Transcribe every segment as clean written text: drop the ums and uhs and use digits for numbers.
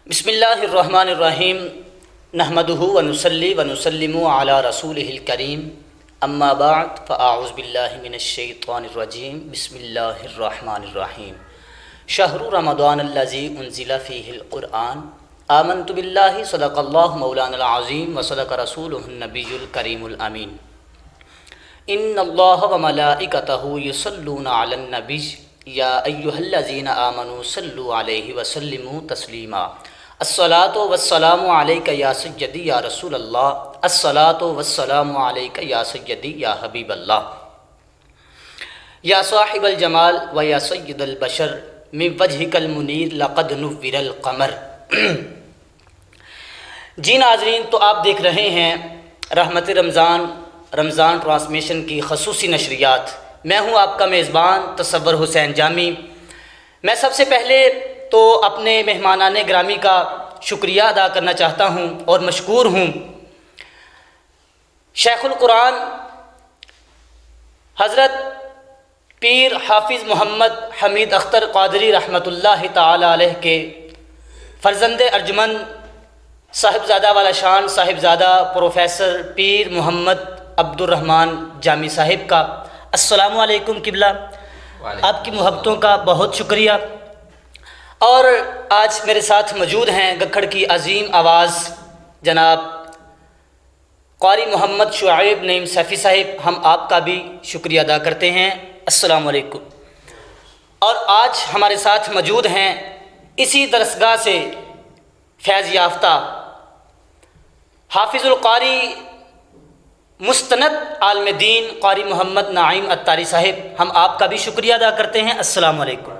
بسم اللہ الرحمن الرحیم نحمدہ ونصلی ونسلم علی رسولہ الکریم اما بعد فاعوذ باللہ من الشیطان الرجیم بسم اللہ الرحمن الرحیم شہر رمضان الذی انزل فیہ القرآن آمنت باللہ صدق اللہ مولانا العظیم وصدق رسولہ النبی الکریم الامین ان اللہ وملائکتہ یصلون علی النبی یا ایہا الذین آمنوا صلوا علیہ وسلموا تسلیما الصلاۃ والسلام علیک یا سیدی یا رسول اللہ الصلاۃ والسلام علیک یا سیدی یا حبیب اللہ یا صاحب الجمال و یا سید البشر من وجہک المنیر لقد نور القمر۔ جی ناظرین، تو آپ دیکھ رہے ہیں رحمت رمضان ٹرانسمیشن کی خصوصی نشریات۔ میں ہوں آپ کا میزبان تصور حسین جامی۔ میں سب سے پہلے تو اپنے مہمانان گرامی کا شکریہ ادا کرنا چاہتا ہوں اور مشکور ہوں۔ شیخ القرآن حضرت پیر حافظ محمد حمید اختر قادری رحمۃ اللہ تعالی علیہ کے فرزند ارجمند صاحبزادہ والا شان صاحبزادہ پروفیسر پیر محمد عبد الرحمن جامی صاحب کا السلام علیکم قبلہ، آپ کی محبتوں کا بہت شکریہ۔ اور آج میرے ساتھ موجود ہیں گکھڑ کی عظیم آواز جناب قاری محمد شعیب نعیم سیفی صاحب، ہم آپ کا بھی شکریہ ادا کرتے ہیں، السلام علیکم۔ اور آج ہمارے ساتھ موجود ہیں اسی درسگاہ سے فیض یافتہ حافظ القاری مستند عالم دین قاری محمد نعیم اتاری صاحب، ہم آپ کا بھی شکریہ ادا کرتے ہیں، السلام علیکم۔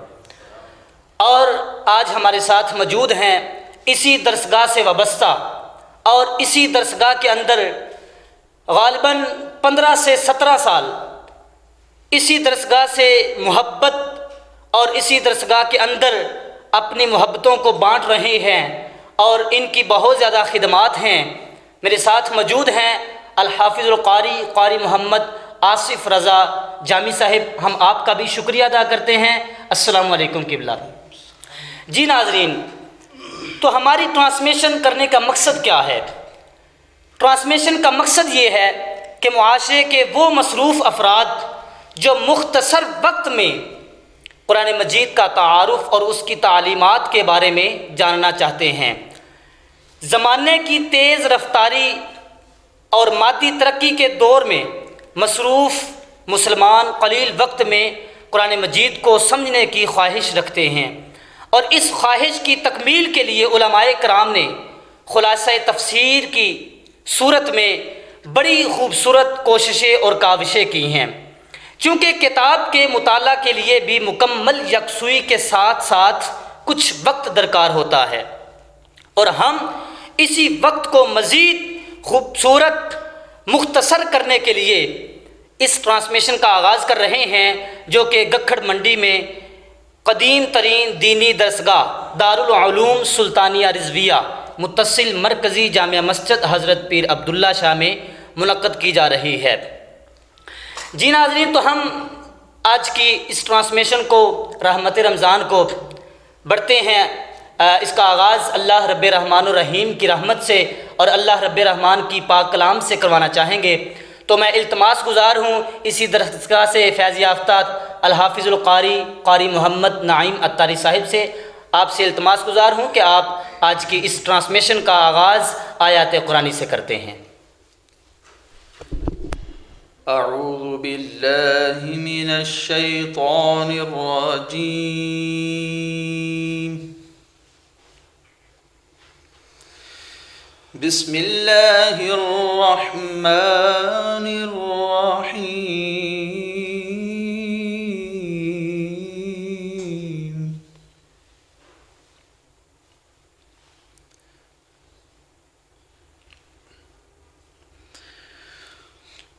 اور آج ہمارے ساتھ موجود ہیں اسی درسگاہ سے وابستہ اور اسی درسگاہ کے اندر غالباً 15 سے 17 سال اسی درسگاہ سے محبت اور اسی درسگاہ کے اندر اپنی محبتوں کو بانٹ رہے ہیں اور ان کی بہت زیادہ خدمات ہیں۔ میرے ساتھ موجود ہیں الحافظ القاری قاری محمد آصف رضا جامی صاحب، ہم آپ کا بھی شکریہ ادا کرتے ہیں، السلام علیکم قبلہ۔ جی ناظرین، تو ہماری ٹرانسمیشن کرنے کا مقصد کیا ہے؟ ٹرانسمیشن کا مقصد یہ ہے کہ معاشرے کے وہ مصروف افراد جو مختصر وقت میں قرآن مجید کا تعارف اور اس کی تعلیمات کے بارے میں جاننا چاہتے ہیں، زمانے کی تیز رفتاری اور مادی ترقی کے دور میں مصروف مسلمان قلیل وقت میں قرآن مجید کو سمجھنے کی خواہش رکھتے ہیں، اور اس خواہش کی تکمیل کے لیے علماء کرام نے خلاصہ تفسیر کی صورت میں بڑی خوبصورت کوششیں اور کاوشیں کی ہیں۔ چونکہ کتاب کے مطالعہ کے لیے بھی مکمل یکسوئی کے ساتھ ساتھ کچھ وقت درکار ہوتا ہے، اور ہم اسی وقت کو مزید خوبصورت مختصر کرنے کے لیے اس ٹرانسمیشن کا آغاز کر رہے ہیں، جو کہ گکھڑ منڈی میں قدیم ترین دینی درسگاہ دارالعلوم سلطانیہ رضویہ متصل مرکزی جامع مسجد حضرت پیر عبداللہ شاہ میں منعقد کی جا رہی ہے۔ جی ناظرین، تو ہم آج کی اس ٹرانسمیشن کو رحمت رمضان کو بڑھتے ہیں۔ اس کا آغاز اللہ رب رحمان الرحیم کی رحمت سے اور اللہ رب رحمان کی پاک کلام سے کروانا چاہیں گے، تو میں التماس گزار ہوں اسی درسگاہ سے فیض یافتہ الحافظ القاری قاری محمد نعیم اتاری صاحب سے، آپ سے التماس گزار ہوں کہ آپ آج کی اس ٹرانسمیشن کا آغاز آیات قرآنی سے کرتے ہیں۔ اعوذ باللہ من الشیطان الرجیم، بسم اللہ الرحمن الرحیم،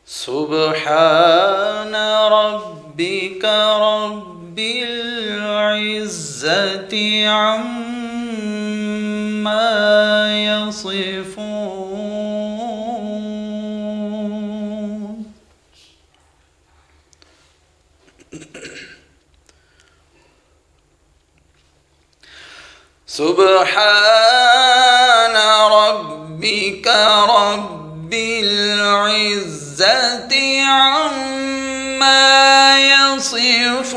سبحان ربک رب العزة عما يصفون، سبحان ربك رب العزة عما يصفون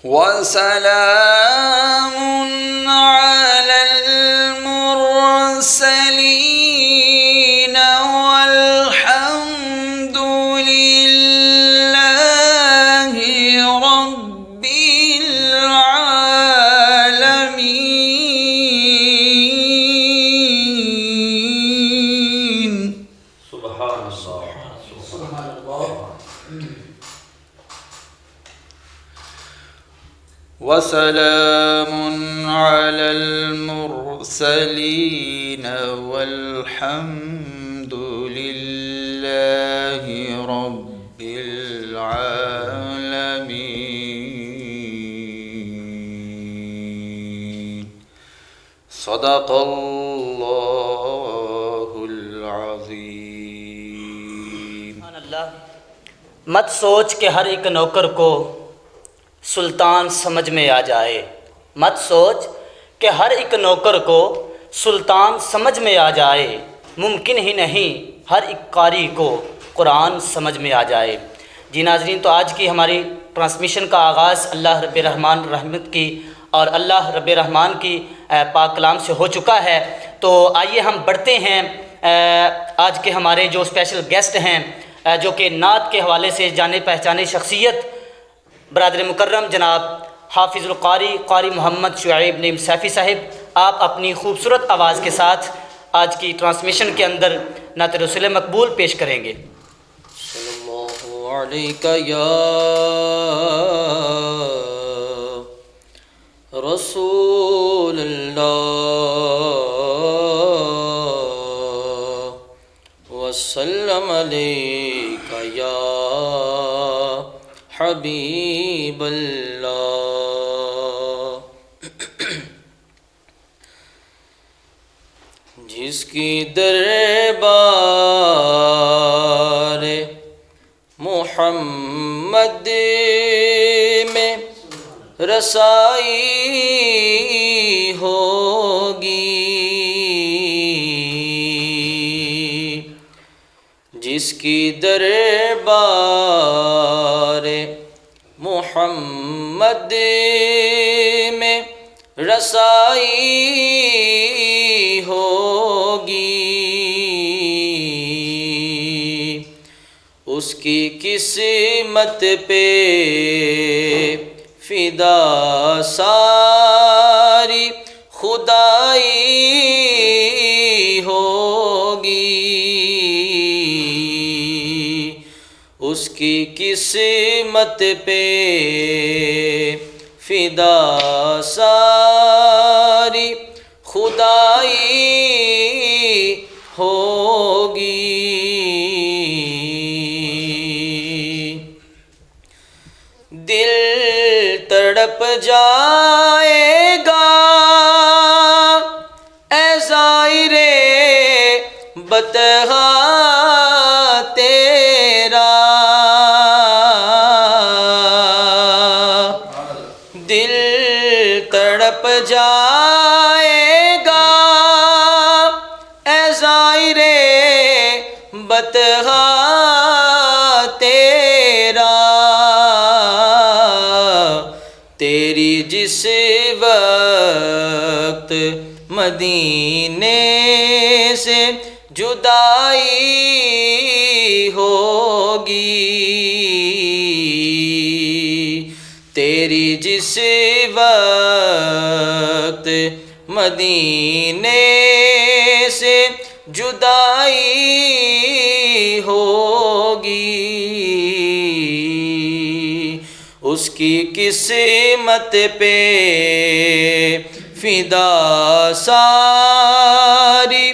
وسلام على المرسلين والحمد لله رب العالمين. سبحان اللہ. وسلام على المرسلين والحمد لله رب العالمين. صدق الله العظيم. سبحان اللہ. مت سوچ کہ ہر ایک نوکر کو سلطان سمجھ میں آ جائے. مت سوچ کہ ہر ایک نوکر کو سلطان سمجھ میں آ جائے. ممکن ہی نہیں ہر ایک قاری کو قرآن سمجھ میں آ جائے. جی ناظرین، تو آج کی ہماری ٹرانسمیشن کا آغاز اللہ رب رحمان رحمت کی اور اللہ رب رحمان کی پاک کلام سے ہو چکا ہے. تو آئیے ہم بڑھتے ہیں. آج کے ہمارے جو اسپیشل گیسٹ ہیں، جو کہ نعت کے حوالے سے جانے پہچانے شخصیت، برادر مکرم جناب حافظ القاری قاری محمد شعیب نعیم سیفی صاحب، آپ اپنی خوبصورت آواز کے ساتھ آج کی ٹرانسمیشن کے اندر نعت رسول مقبول پیش کریں گے. صلی اللہ علیہ یا رسول اللہ وسلم علیک یا حبیب اللہ. جس کی دربار محمد میں رسائی ہوگی، جس کی دربار محمد میں رسائی ہوگی، اس کی قسمت پہ فدا ساری خدائی ہوگی، اس کی قسمت پہ فدا ساری خدائی ہوگی. دل تڑپ جائے گا اے زائر بطحا تیرا، دل تڑپ جائے گا اے زائر بطحا تیرا، تیری جس وقت مدینے سے جدائی ہوگی، تیری جس وقت مدینے سے جدائی ہوگی، اس کی قسمت پہ فدا ساری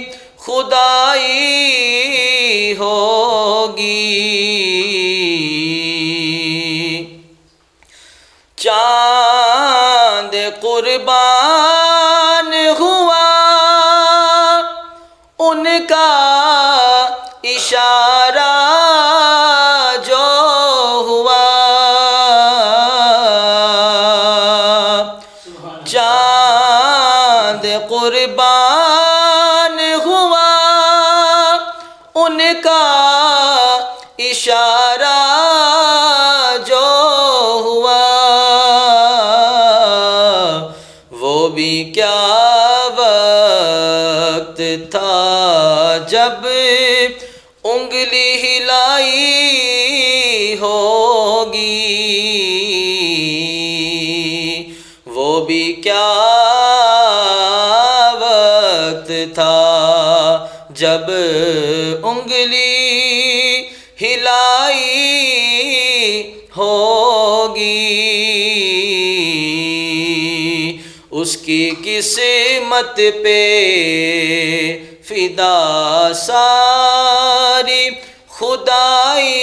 خدائی ہوگی. چاند قربان قربان ہوا ان کا اشارہ جو ہوا، وہ بھی کیا وقت تھا جب انگلی ہلائی ہوگی، وہ بھی کیا وقت تھا جب انگلی ہلائی ہوگی، اس کی قسمت پہ فدا ساری خدائی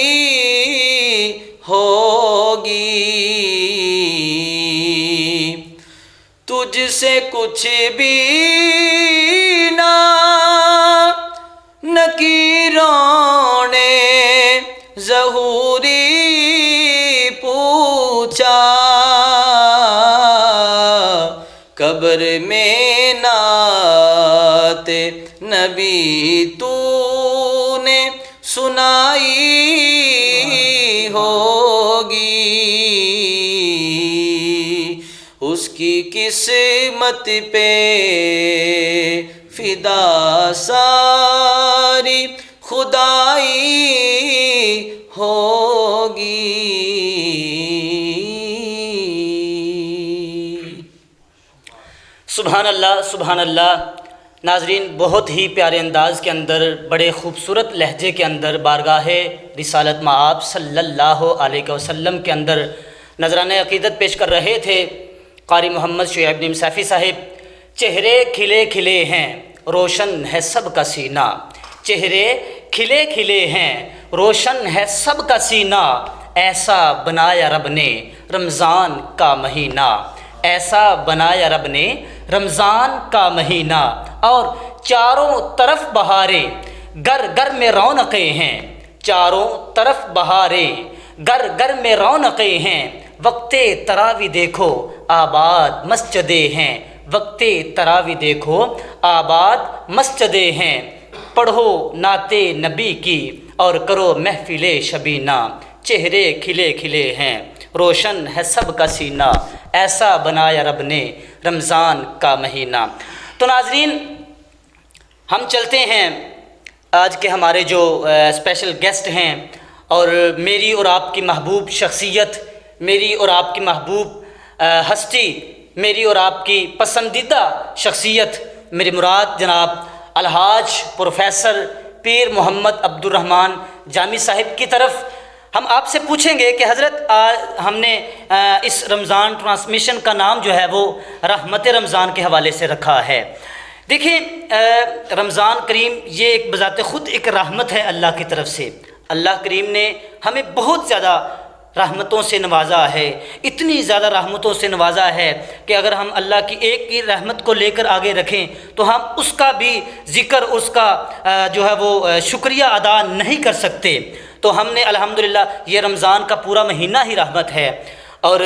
ہوگی، تجھ سے کچھ بھی نہ نکیروں نے ظہوری پوچھا، قبر میں نعت نبی تو نے سنائی ہوگی، اس کی قسمت پہ فدا ساری خدائی ہوگی۔ سبحان اللہ، سبحان اللہ۔ ناظرین، بہت ہی پیارے انداز کے اندر، بڑے خوبصورت لہجے کے اندر بارگاہ رسالت مآب صلی اللہ علیہ وسلم کے اندر نذرانہ عقیدت پیش کر رہے تھے قاری محمد شعیب نعیم سیفی صاحب۔ چہرے کھلے کھلے ہیں، روشن ہے سب کا سینہ، چہرے کھلے کھلے ہیں، روشن ہے سب کا سینہ، ایسا بنایا رب نے رمضان کا مہینہ، ایسا بنایا رب نے رمضان کا مہینہ، اور چاروں طرف بہاریں، گھر گھر میں رونقیں ہیں، چاروں طرف بہاریں، گھر گھر میں رونقیں ہیں، وقت تراوی دیکھو آباد مسجدیں ہیں، وقت تراوی دیکھو آباد مسجدیں ہیں، پڑھو نعت نبی کی اور کرو محفل شبینہ، چہرے کھلے کھلے ہیں، روشن ہے سب کا سینہ، ایسا بنایا رب نے رمضان کا مہینہ۔ تو ناظرین، ہم چلتے ہیں آج کے ہمارے جو اسپیشل گیسٹ ہیں، اور میری اور آپ کی محبوب شخصیت، میری اور آپ کی محبوب ہستی، میری اور آپ کی پسندیدہ شخصیت، میری مراد جناب الحاج پروفیسر پیر محمد عبد الرحمن جامی صاحب کی طرف ہم آپ سے پوچھیں گے کہ حضرت ہم نے اس رمضان ٹرانسمیشن کا نام جو ہے وہ رحمت رمضان کے حوالے سے رکھا ہے۔ دیکھیں، رمضان کریم یہ ایک بذات خود ایک رحمت ہے اللہ کی طرف سے۔ اللہ کریم نے ہمیں بہت زیادہ رحمتوں سے نوازا ہے، اتنی زیادہ رحمتوں سے نوازا ہے کہ اگر ہم اللہ کی ایک کی رحمت کو لے کر آگے رکھیں تو ہم اس کا بھی ذکر، اس کا جو ہے وہ شکریہ ادا نہیں کر سکتے۔ تو ہم نے الحمدللہ یہ رمضان کا پورا مہینہ ہی رحمت ہے، اور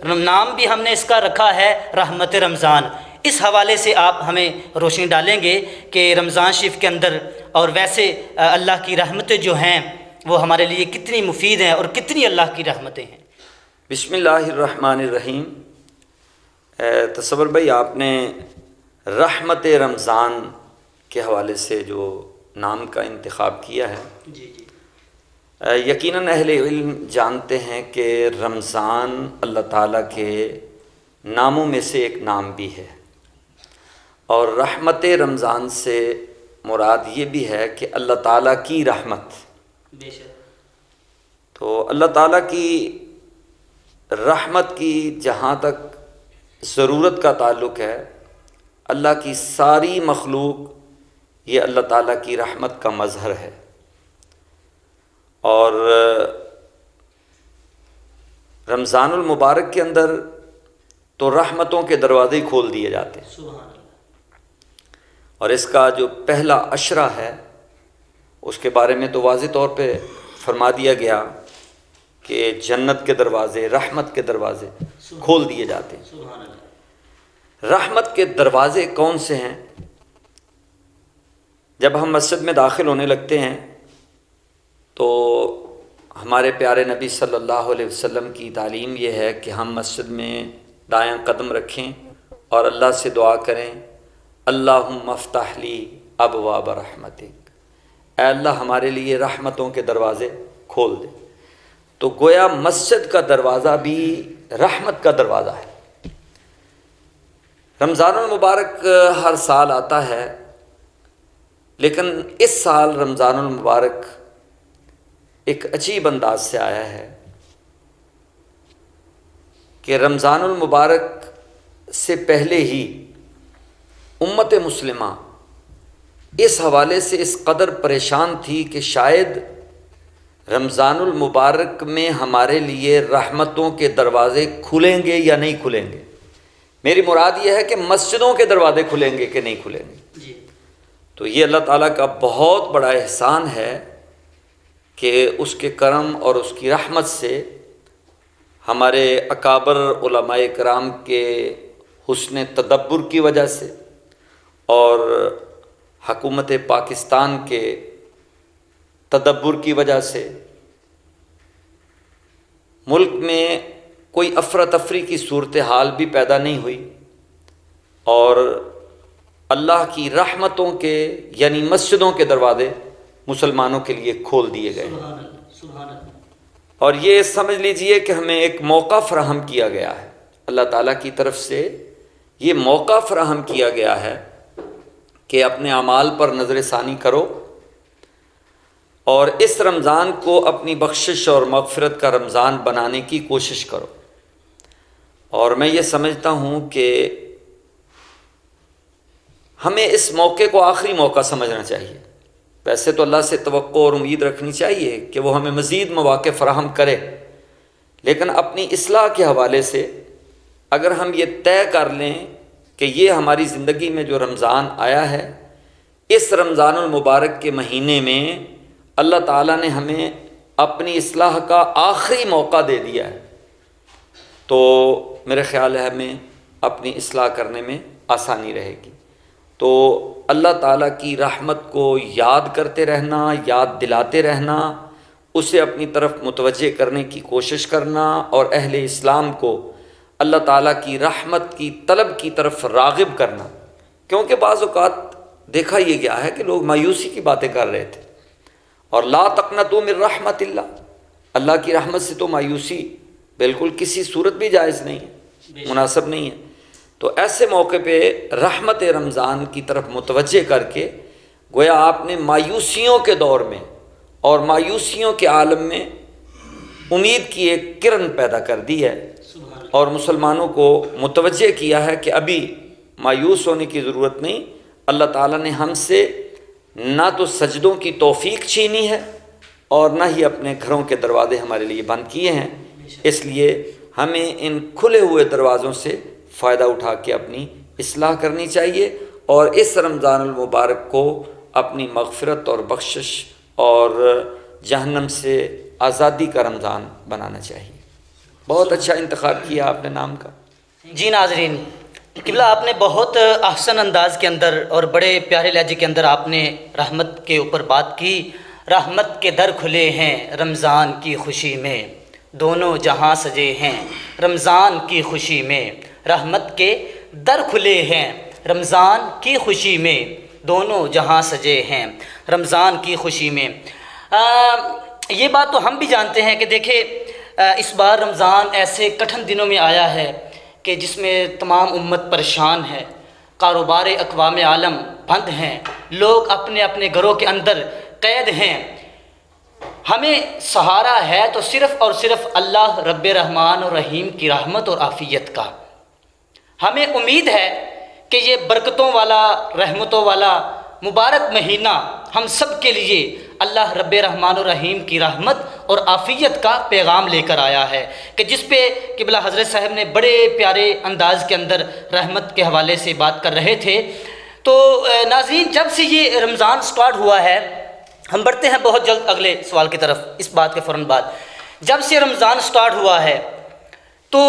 نام بھی ہم نے اس کا رکھا ہے رحمت رمضان۔ اس حوالے سے آپ ہمیں روشنی ڈالیں گے کہ رمضان شریف کے اندر اور ویسے اللہ کی رحمتیں جو ہیں وہ ہمارے لیے کتنی مفید ہیں اور کتنی اللہ کی رحمتیں ہیں۔ بسم اللہ الرحمن الرحیم۔ تصور بھائی، آپ نے رحمت رمضان کے حوالے سے جو نام کا انتخاب کیا ہے، جی جی، یقیناً اہل علم جانتے ہیں کہ رمضان اللہ تعالیٰ کے ناموں میں سے ایک نام بھی ہے، اور رحمت رمضان سے مراد یہ بھی ہے کہ اللہ تعالیٰ کی رحمت۔ بے شک۔ تو اللہ تعالیٰ کی رحمت کی جہاں تک ضرورت کا تعلق ہے، اللہ کی ساری مخلوق یہ اللہ تعالیٰ کی رحمت کا مظہر ہے، اور رمضان المبارک کے اندر تو رحمتوں کے دروازے کھول دیے جاتے ہیں، سبحان اللہ۔ اور اس کا جو پہلا عشرہ ہے اس کے بارے میں تو واضح طور پہ فرما دیا گیا کہ جنت کے دروازے، رحمت کے دروازے کھول دیے جاتے ہیں۔ سبحان اللہ۔ رحمت کے دروازے کون سے ہیں؟ جب ہم مسجد میں داخل ہونے لگتے ہیں تو ہمارے پیارے نبی صلی اللہ علیہ وسلم کی تعلیم یہ ہے کہ ہم مسجد میں دایاں قدم رکھیں اور اللہ سے دعا کریں، اللہم افتح لی ابواب رحمتک، اے اللہ ہمارے لیے رحمتوں کے دروازے کھول دے۔ تو گویا مسجد کا دروازہ بھی رحمت کا دروازہ ہے۔ رمضان المبارک ہر سال آتا ہے، لیکن اس سال رمضان المبارک ایک عجیب انداز سے آیا ہے کہ رمضان المبارک سے پہلے ہی امت مسلمہ اس حوالے سے اس قدر پریشان تھی کہ شاید رمضان المبارک میں ہمارے لیے رحمتوں کے دروازے کھلیں گے یا نہیں کھلیں گے۔ میری مراد یہ ہے کہ مسجدوں کے دروازے کھلیں گے کہ نہیں کھلیں گے۔ تو یہ اللہ تعالیٰ کا بہت بڑا احسان ہے کہ اس کے کرم اور اس کی رحمت سے ہمارے اکابر علماء کرام کے حسن تدبر کی وجہ سے اور حکومت پاکستان کے تدبر کی وجہ سے ملک میں کوئی افراتفری کی صورتحال بھی پیدا نہیں ہوئی، اور اللہ کی رحمتوں کے یعنی مسجدوں کے دروازے مسلمانوں کے لیے کھول دیے گئے۔ اور یہ سمجھ لیجئے کہ ہمیں ایک موقع فراہم کیا گیا ہے، اللہ تعالیٰ کی طرف سے یہ موقع فراہم کیا گیا ہے کہ اپنے اعمال پر نظر ثانی کرو اور اس رمضان کو اپنی بخشش اور مغفرت کا رمضان بنانے کی کوشش کرو۔ اور میں یہ سمجھتا ہوں کہ ہمیں اس موقع کو آخری موقع سمجھنا چاہیے۔ ویسے تو اللہ سے توقع اور امید رکھنی چاہیے کہ وہ ہمیں مزید مواقع فراہم کرے، لیکن اپنی اصلاح کے حوالے سے اگر ہم یہ طے کر لیں کہ یہ ہماری زندگی میں جو رمضان آیا ہے، اس رمضان المبارک کے مہینے میں اللہ تعالیٰ نے ہمیں اپنی اصلاح کا آخری موقع دے دیا ہے، تو میرے خیال ہے ہمیں اپنی اصلاح کرنے میں آسانی رہے گی۔ تو اللہ تعالیٰ کی رحمت کو یاد کرتے رہنا، یاد دلاتے رہنا، اسے اپنی طرف متوجہ کرنے کی کوشش کرنا، اور اہل اسلام کو اللہ تعالیٰ کی رحمت کی طلب کی طرف راغب کرنا، کیونکہ بعض اوقات دیکھا یہ گیا ہے کہ لوگ مایوسی کی باتیں کر رہے تھے، اور لا تقنطوا من رحمت اللہ کی رحمت سے تو مایوسی بالکل کسی صورت بھی جائز نہیں ہے، مناسب نہیں ہے۔ تو ایسے موقع پہ رحمت رمضان کی طرف متوجہ کر کے گویا آپ نے مایوسیوں کے دور میں اور مایوسیوں کے عالم میں امید کی ایک کرن پیدا کر دی ہے، اور مسلمانوں کو متوجہ کیا ہے کہ ابھی مایوس ہونے کی ضرورت نہیں۔ اللہ تعالیٰ نے ہم سے نہ تو سجدوں کی توفیق چھینی ہے اور نہ ہی اپنے گھروں کے دروازے ہمارے لیے بند کیے ہیں، اس لیے ہمیں ان کھلے ہوئے دروازوں سے فائدہ اٹھا کے اپنی اصلاح کرنی چاہیے، اور اس رمضان المبارک کو اپنی مغفرت اور بخشش اور جہنم سے آزادی کا رمضان بنانا چاہیے۔ بہت اچھا انتخاب کیا آپ نے نام کا۔ جی ناظرین، قبلہ آپ نے بہت احسن انداز کے اندر اور بڑے پیارے لہجے کے اندر آپ نے رحمت کے اوپر بات کی۔ رحمت کے در کھلے ہیں رمضان کی خوشی میں، دونوں جہاں سجے ہیں رمضان کی خوشی میں۔ رحمت کے در کھلے ہیں رمضان کی خوشی میں، دونوں جہاں سجے ہیں رمضان کی خوشی میں۔ یہ بات تو ہم بھی جانتے ہیں کہ دیکھیں اس بار رمضان ایسے کٹھن دنوں میں آیا ہے کہ جس میں تمام امت پریشان ہے، کاروبار اقوام عالم بند ہیں، لوگ اپنے اپنے گھروں کے اندر قید ہیں۔ ہمیں سہارا ہے تو صرف اور صرف اللہ رب رحمان اور رحیم کی رحمت اور عافیت کا۔ ہمیں امید ہے کہ یہ برکتوں والا، رحمتوں والا مبارک مہینہ ہم سب کے لیے اللہ رب رحمان الرحیم کی رحمت اور عافیت کا پیغام لے کر آیا ہے، کہ جس پہ قبلہ حضرت صاحب نے بڑے پیارے انداز کے اندر رحمت کے حوالے سے بات کر رہے تھے۔ تو ناظرین، جب سے یہ رمضان سٹارٹ ہوا ہے، ہم بڑھتے ہیں بہت جلد اگلے سوال کی طرف اس بات کے فوراً بعد۔ جب سے رمضان سٹارٹ ہوا ہے تو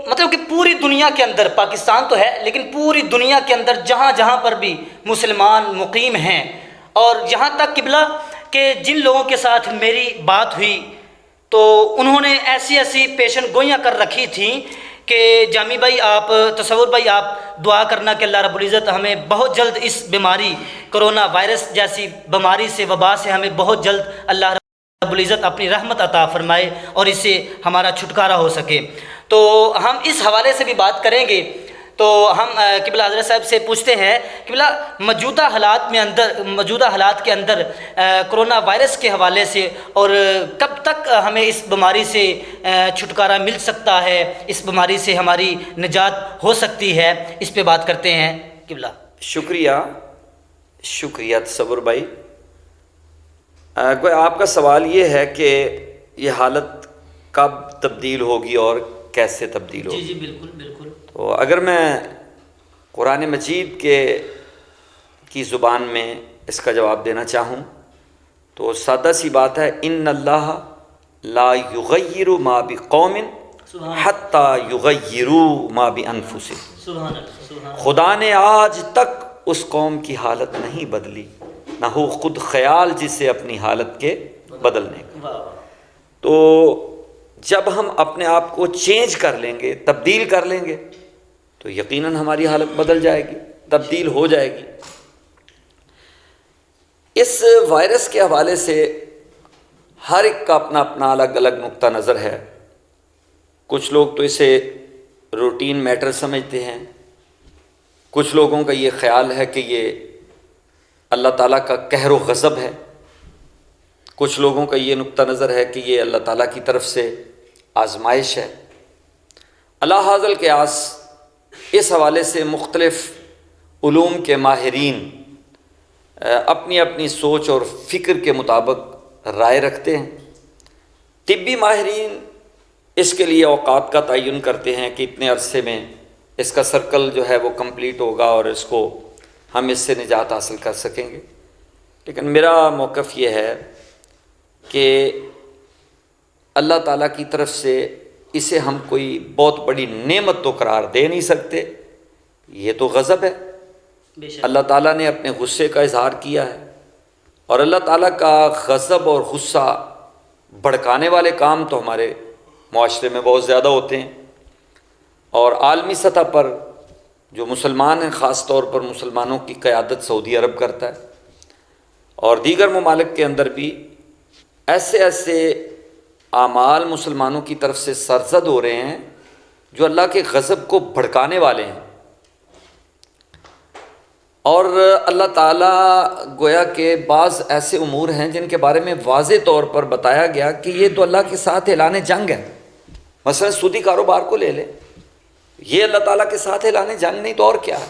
مطلب کہ پوری دنیا کے اندر، پاکستان تو ہے لیکن پوری دنیا کے اندر جہاں جہاں پر بھی مسلمان مقیم ہیں، اور یہاں تک قبلہ کہ جن لوگوں کے ساتھ میری بات ہوئی تو انہوں نے ایسی ایسی پیشن گوئیاں کر رکھی تھیں کہ جامی بھائی آپ، تصور بھائی آپ دعا کرنا کہ اللہ رب العزت ہمیں بہت جلد اس بیماری کرونا وائرس جیسی بیماری سے، وبا سے ہمیں بہت جلد اللہ رب العزت اپنی رحمت عطا فرمائے اور اس سے ہمارا چھٹکارا ہو سکے۔ تو ہم اس حوالے سے بھی بات کریں گے۔ تو ہم قبلہ حضرت صاحب سے پوچھتے ہیں قبلہ موجودہ حالات کے اندر کرونا وائرس کے حوالے سے، اور کب تک ہمیں اس بیماری سے چھٹکارا مل سکتا ہے، اس بیماری سے ہماری نجات ہو سکتی ہے، اس پہ بات کرتے ہیں قبلہ۔ شکریہ تصور بھائی۔ کوئی آپ کا سوال یہ ہے کہ یہ حالت کب تبدیل ہوگی اور کیسے تبدیل ہوگی؟ جی بالکل بالکل۔ تو اگر میں قرآن مجید کی زبان میں اس کا جواب دینا چاہوں تو سادہ سی بات ہے، ان اللہ لا یغیر ما بقوم حتی یغیروا ما بانفسہم۔ خدا نے آج تک اس قوم کی حالت نہیں بدلی، نہ ہو خود خیال جسے اپنی حالت کے بدلنے کا۔ تو جب ہم اپنے آپ کو چینج کر لیں گے، تبدیل کر لیں گے، تو یقیناً ہماری حالت بدل جائے گی، تبدیل ہو جائے گی۔ اس وائرس کے حوالے سے ہر ایک کا اپنا اپنا الگ الگ نقطہ نظر ہے۔ کچھ لوگ تو اسے روٹین میٹر سمجھتے ہیں، کچھ لوگوں کا یہ خیال ہے کہ یہ اللہ تعالیٰ کا قہر و غضب ہے، کچھ لوگوں کا یہ نقطہ نظر ہے کہ یہ اللہ تعالیٰ کی طرف سے آزمائش ہے۔ اللہ حاضل قیاس اس حوالے سے مختلف علوم کے ماہرین اپنی اپنی سوچ اور فکر کے مطابق رائے رکھتے ہیں۔ طبی ماہرین اس کے لیے اوقات کا تعین کرتے ہیں کہ اتنے عرصے میں اس کا سرکل جو ہے وہ کمپلیٹ ہوگا اور اس کو ہم اس سے نجات حاصل کر سکیں گے۔ لیکن میرا موقف یہ ہے کہ اللہ تعالیٰ کی طرف سے اسے ہم کوئی بہت بڑی نعمت تو قرار دے نہیں سکتے، یہ تو غضب ہے۔ اللہ تعالیٰ نے اپنے غصے کا اظہار کیا ہے، اور اللہ تعالیٰ کا غضب اور غصہ بھڑکانے والے کام تو ہمارے معاشرے میں بہت زیادہ ہوتے ہیں، اور عالمی سطح پر جو مسلمان ہیں، خاص طور پر مسلمانوں کی قیادت سعودی عرب کرتا ہے، اور دیگر ممالک کے اندر بھی ایسے ایسے اعمال مسلمانوں کی طرف سے سرزد ہو رہے ہیں جو اللہ کے غضب کو بھڑکانے والے ہیں۔ اور اللہ تعالیٰ گویا کہ بعض ایسے امور ہیں جن کے بارے میں واضح طور پر بتایا گیا کہ یہ تو اللہ کے ساتھ اعلان جنگ ہے۔ مثلا سودی کاروبار کو لے لیں، یہ اللہ تعالیٰ کے ساتھ اعلان جنگ نہیں تو اور کیا ہے۔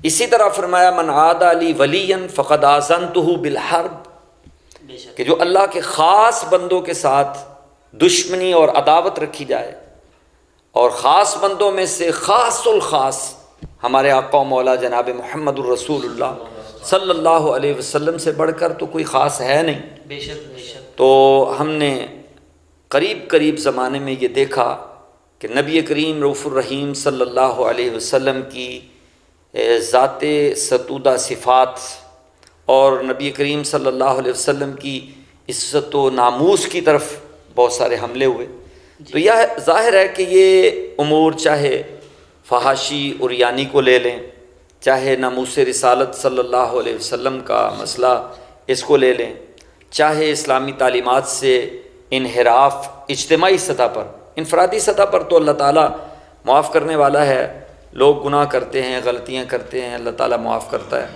اسی طرح فرمایا من عادى لي وليا فقد آذنته بالحرب، کہ جو اللہ کے خاص بندوں کے ساتھ دشمنی اور عداوت رکھی جائے، اور خاص بندوں میں سے خاص الخاص ہمارے آقا و مولا جناب محمد الرسول اللہ صلی اللہ علیہ وسلم سے بڑھ کر تو کوئی خاص ہے نہیں۔ بے شک۔ تو ہم نے قریب زمانے میں یہ دیکھا کہ نبی کریم رؤوف الرحیم صلی اللہ علیہ وسلم کی ذات ستودہ صفات اور نبی کریم صلی اللہ علیہ وسلم کی عزت و ناموس کی طرف بہت سارے حملے ہوئے۔ تو یہ ظاہر ہے کہ یہ امور چاہے فحاشی عریانی کو لے لیں، چاہے ناموس رسالت صلی اللہ علیہ وسلم کا مسئلہ اس کو لے لیں، چاہے اسلامی تعلیمات سے انحراف اجتماعی سطح پر، انفرادی سطح پر تو اللہ تعالیٰ معاف کرنے والا ہے، لوگ گناہ کرتے ہیں، غلطیاں کرتے ہیں، اللہ تعالیٰ معاف کرتا ہے،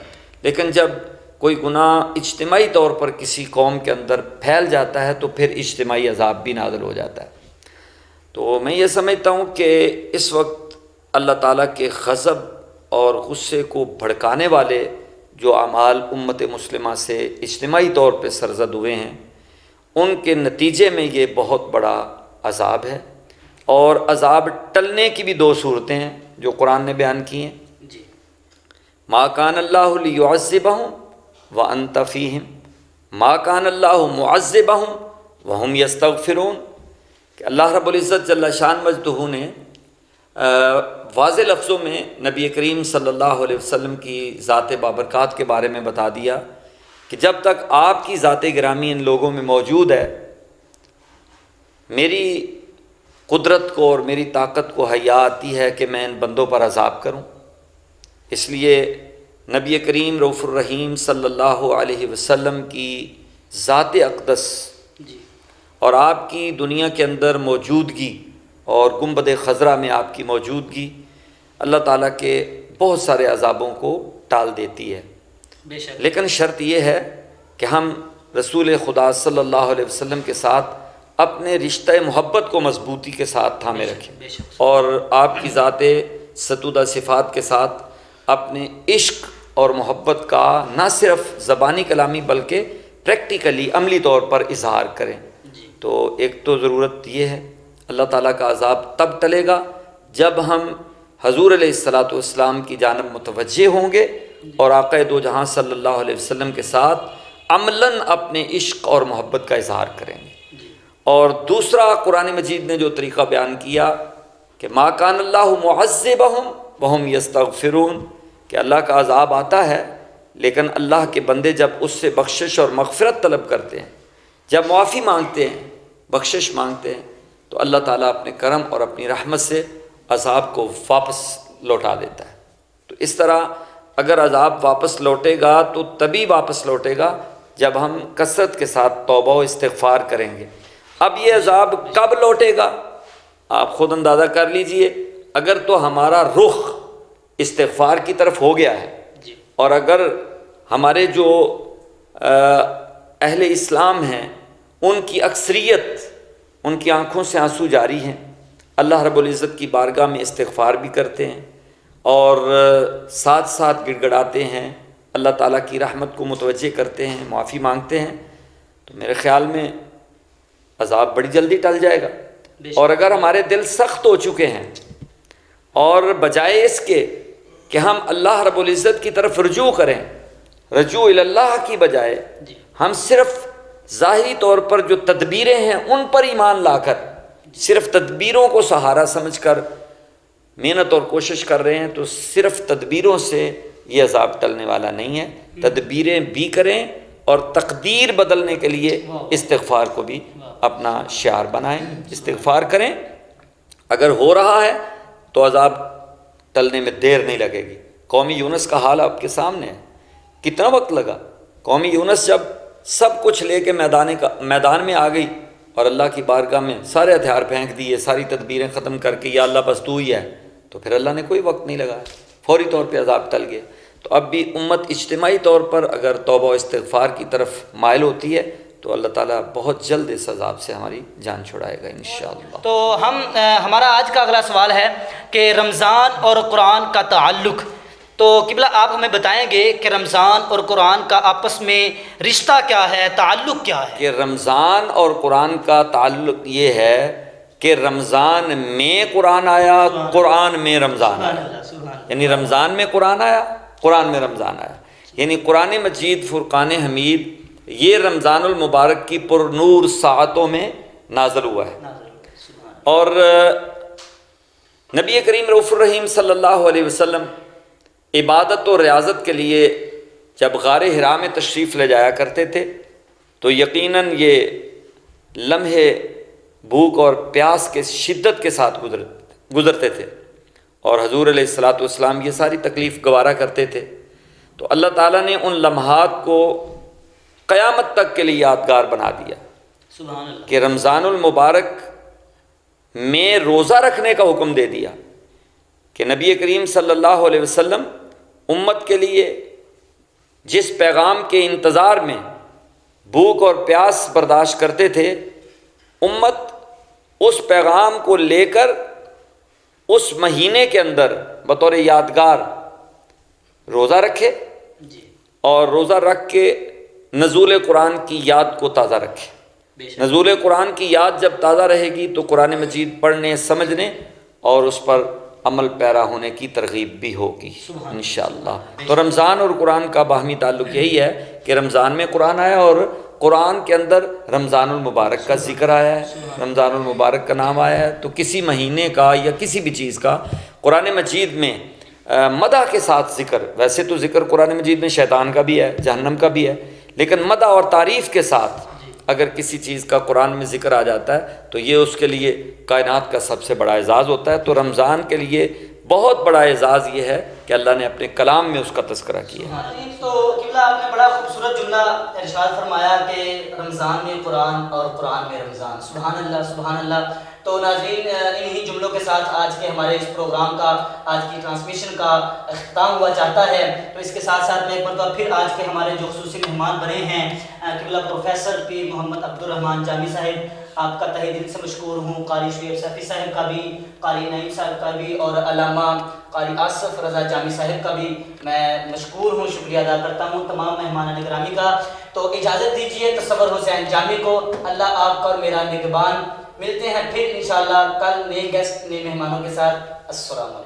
لیکن جب کوئی گناہ اجتماعی طور پر کسی قوم کے اندر پھیل جاتا ہے تو پھر اجتماعی عذاب بھی نازل ہو جاتا ہے۔ تو میں یہ سمجھتا ہوں کہ اس وقت اللہ تعالیٰ کے غضب اور غصے کو بھڑکانے والے جو اعمال امت مسلمہ سے اجتماعی طور پہ سرزد ہوئے ہیں، ان کے نتیجے میں یہ بہت بڑا عذاب ہے، اور عذاب ٹلنے کی بھی دو صورتیں ہیں جو قرآن نے بیان کی ہیں۔ جی۔ ما کان اللہ لیعذبہم وانت فیہم ما کان اللہ معذبہم وہم یستغفرون، کہ اللہ رب العزت جل شان مجدہ نے واضح لفظوں میں نبی کریم صلی اللہ علیہ وسلم کی ذات بابرکات کے بارے میں بتا دیا کہ جب تک آپ کی ذات گرامی ان لوگوں میں موجود ہے، میری قدرت کو اور میری طاقت کو حیا آتی ہے کہ میں ان بندوں پر عذاب کروں۔ اس لیے نبی کریم رؤوف الرحیم صلی اللہ علیہ وسلم کی ذات اقدس اور آپ کی دنیا کے اندر موجودگی اور گنبد خضرا میں آپ کی موجودگی اللہ تعالیٰ کے بہت سارے عذابوں کو ٹال دیتی ہے۔ بے شک لیکن شرط یہ ہے کہ ہم رسول خدا صلی اللہ علیہ وسلم کے ساتھ اپنے رشتہ محبت کو مضبوطی کے ساتھ تھامے رکھیں، بے شک اور آپ کی ذات ستودہ صفات کے ساتھ اپنے عشق اور محبت کا نہ صرف زبانی کلامی بلکہ پریکٹیکلی عملی طور پر اظہار کریں۔ تو ایک تو ضرورت یہ ہے، اللہ تعالیٰ کا عذاب تب ٹلے گا جب ہم حضور علیہ الصلاۃ والسلام کی جانب متوجہ ہوں گے اور آقا دو جہاں صلی اللہ علیہ وسلم کے ساتھ عملاً اپنے عشق اور محبت کا اظہار کریں گے۔ اور دوسرا قرآن مجید نے جو طریقہ بیان کیا کہ ما کان اللہ معذبہم وہم یستغفرون، کہ اللہ کا عذاب آتا ہے لیکن اللہ کے بندے جب اس سے بخشش اور مغفرت طلب کرتے ہیں، جب معافی مانگتے ہیں، بخشش مانگتے ہیں، تو اللہ تعالیٰ اپنے کرم اور اپنی رحمت سے عذاب کو واپس لوٹا دیتا ہے۔ تو اس طرح اگر عذاب واپس لوٹے گا تو تبھی واپس لوٹے گا جب ہم کثرت کے ساتھ توبہ و استغفار کریں گے۔ اب یہ عذاب کب لوٹے گا آپ خود اندازہ کر لیجئے۔ اگر تو ہمارا رخ استغفار کی طرف ہو گیا ہے اور اگر ہمارے جو اہل اسلام ہیں ان کی اکثریت، ان کی آنکھوں سے آنسو جاری ہیں، اللہ رب العزت کی بارگاہ میں استغفار بھی کرتے ہیں اور ساتھ ساتھ گڑ گڑاتے ہیں، اللہ تعالیٰ کی رحمت کو متوجہ کرتے ہیں، معافی مانگتے ہیں، تو میرے خیال میں عذاب بڑی جلدی ٹل جائے گا۔ اور اگر ہمارے دل سخت ہو چکے ہیں اور بجائے اس کے کہ ہم اللہ رب العزت کی طرف رجوع کریں، رجوع اللہ کی بجائے ہم صرف ظاہری طور پر جو تدبیریں ہیں ان پر ایمان لا کر صرف تدبیروں کو سہارا سمجھ کر محنت اور کوشش کر رہے ہیں، تو صرف تدبیروں سے یہ عذاب ٹلنے والا نہیں ہے۔ تدبیریں بھی کریں اور تقدیر بدلنے کے لیے استغفار کو بھی اپنا شعار بنائیں، استغفار کریں۔ اگر ہو رہا ہے تو عذاب ٹلنے میں دیر نہیں لگے گی۔ قوم یونس کا حال آپ کے سامنے ہے، کتنا وقت لگا۔ قوم یونس جب سب کچھ لے کے میدان میں آ گئی اور اللہ کی بارگاہ میں سارے ہتھیار پھینک دیے، ساری تدبیریں ختم کر کے یا اللہ بس تو ہی ہے، تو پھر اللہ نے کوئی وقت نہیں لگایا، فوری طور پہ عذاب ٹل گیا۔ تو اب بھی امت اجتماعی طور پر اگر توبہ و استغفار کی طرف مائل ہوتی ہے تو اللہ تعالیٰ بہت جلد اس عذاب سے ہماری جان چھڑائے گا انشاءاللہ۔ تو ہمارا آج کا اگلا سوال ہے کہ رمضان اور قرآن کا تعلق، تو قبلہ آپ ہمیں بتائیں گے کہ رمضان اور قرآن کا آپس میں رشتہ کیا ہے، تعلق کیا ہے؟ کہ رمضان اور قرآن کا تعلق یہ ہے کہ رمضان میں قرآن آیا، قرآن میں رمضان آیا، یعنی رمضان میں قرآن آیا، قرآن میں رمضان آیا، یعنی قرآن مجید فرقان حمید یہ رمضان المبارک کی پر نور ساعتوں میں نازل ہوا ہے۔ اور نبی کریم رؤوف الرحیم صلی اللہ علیہ وسلم عبادت و ریاضت کے لیے جب غار حرا میں تشریف لے جایا کرتے تھے تو یقیناً یہ لمحے بھوک اور پیاس کے شدت کے ساتھ گزرتے تھے، اور حضور علیہ الصلاۃ والسلام یہ ساری تکلیف گوارا کرتے تھے۔ تو اللہ تعالیٰ نے ان لمحات کو قیامت تک کے لیے یادگار بنا دیا سبحان اللہ، کہ رمضان المبارک میں روزہ رکھنے کا حکم دے دیا کہ نبی کریم صلی اللہ علیہ وسلم امت کے لیے جس پیغام کے انتظار میں بھوک اور پیاس برداشت کرتے تھے، امت اس پیغام کو لے کر اس مہینے کے اندر بطور یادگار روزہ رکھے اور روزہ رکھ کے نزول قرآن کی یاد کو تازہ رکھے۔ نزول قرآن کی یاد جب تازہ رہے گی تو قرآن مجید پڑھنے، سمجھنے اور اس پر عمل پیرا ہونے کی ترغیب بھی ہوگی انشاءاللہ۔ تو رمضان اور قرآن کا باہمی تعلق یہی ہے کہ رمضان میں قرآن آیا اور قرآن کے اندر رمضان المبارک کا ذکر آیا ہے، رمضان المبارک کا نام آیا ہے، تو کسی مہینے کا یا کسی بھی چیز کا قرآن مجید میں مدح کے ساتھ ذکر، ویسے تو ذکر قرآن مجید میں شیطان کا بھی ہے، جہنم کا بھی ہے، لیکن مدح اور تعریف کے ساتھ اگر کسی چیز کا قرآن میں ذکر آ جاتا ہے تو یہ اس کے لیے کائنات کا سب سے بڑا اعزاز ہوتا ہے۔ تو رمضان کے لیے بہت بڑا اعزاز یہ ہے کہ اللہ نے اپنے کلام میں اس کا تذکرہ کیا ہے۔ تو قبلہ آپ نے بڑا خوبصورت جملہ ارشاد فرمایا کہ رمضان میں قرآن اور قرآن میں رمضان، سبحان اللہ سبحان اللہ۔ تو ناظرین انہی جملوں کے ساتھ آج کے ہمارے اس پروگرام کا، آج کی ٹرانسمیشن کا اختتام ہوا چاہتا ہے۔ تو اس کے ساتھ ساتھ میں ایک مرتبہ پھر آج کے ہمارے جو خصوصی مہمان بنے ہیں قبلہ پروفیسر پیر محمد عبدالرحمن جامی صاحب، آپ کا تہہ دل سے مشکور ہوں، قاری شعیب صفی صاحب کا بھی، قاری نعیم صاحب کا بھی، اور علامہ قاری آصف رضا جامی صاحب کا بھی میں مشکور ہوں، شکریہ ادا کرتا ہوں تمام مہمان گرامی کا۔ تو اجازت دیجیے تصور حسین جامی کو، اللہ آپ کا اور میرا نگہبان۔ ملتے ہیں پھر انشاءاللہ کل نئے گیسٹ، نئے مہمانوں کے ساتھ۔ السلام علیکم۔